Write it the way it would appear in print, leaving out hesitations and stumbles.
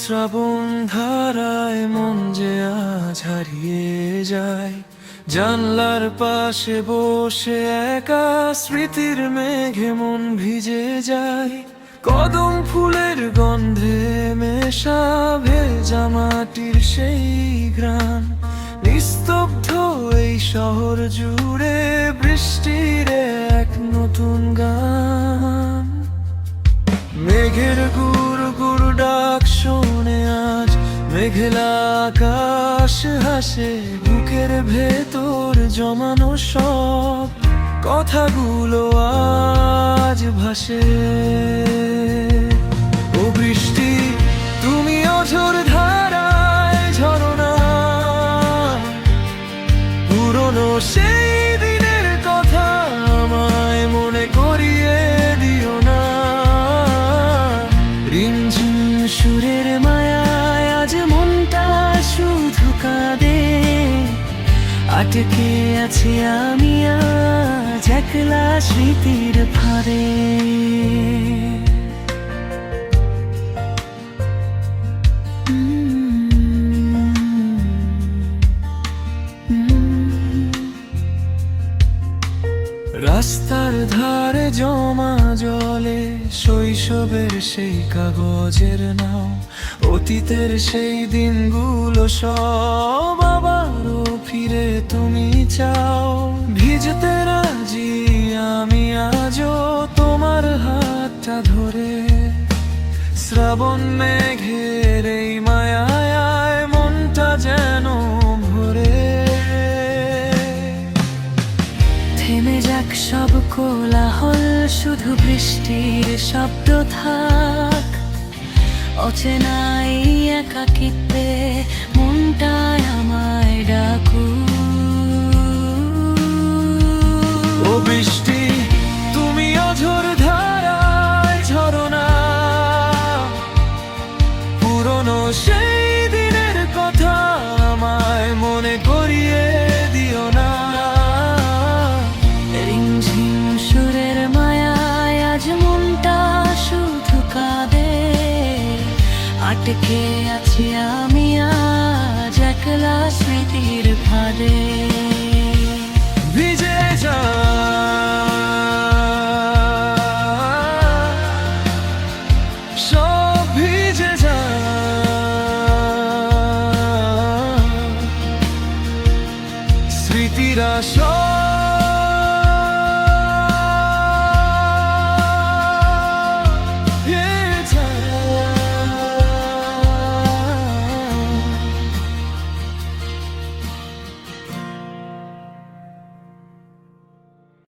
শ্রাবণ ধারায় মন যে আজ হারিয়ে যায়, জানলার পাশে বসে একা স্মৃতির মেঘে মন ভিজে যায়। কদম ফুলের গন্ধে মেশা ভেজা মাটির সেই ঘ্রাণ, নিস্তব্ধ এই শহর জুড়ে বৃষ্টির এক নতুন গান। মেঘের গুড় গুড় ডাক শোনে আজ, মেঘলা আকাশ হাসে, বুকের ভেতর জমানো সব কথাগুলো আজ ভাসে। ও বৃষ্টি তুমি অঝোর ধারায় ঝরনা, পুরনো সেই দিনের কথা আমায় মনে করিয়ে দিও না। রিমঝিম সুরের মায়ায় আজ মনটা শুধু কাঁদে, আটকে আছি আমি আজ একলা স্মৃতির ফাঁড়ে। রাস্তার ধারে জমা জলে শৈশবের সেই কাগজের নাও, অতীতের সেই দিনগুলো সব আবারও ফিরে তুমি চাও। ভিজতে রাজি আমি আজও তোমার হাতটা ধরে, শ্রাবণ মেঘের এই মায়ায় মনটা যেন ভরে। থেমে যাক সব কোলাহল, শুধু বৃষ্টির শব্দ থাক। অচেনাই একাকিত্বে মনটায় আমায় ডাকু। ও বৃষ্টি তুমি অঝোর ধারায় ঝরনা, পুরনো সেই দিনের কথা আমায় মনে করিয়ে দিও না। রিমঝিম সুরের মায়ায় আজ মনটা শুধু কাঁদে, আটকে আছি আমি আজ একলা স্মৃতির ফাঁদে। ভিজে যা সব ভিজে যা, স্মৃতিরা সব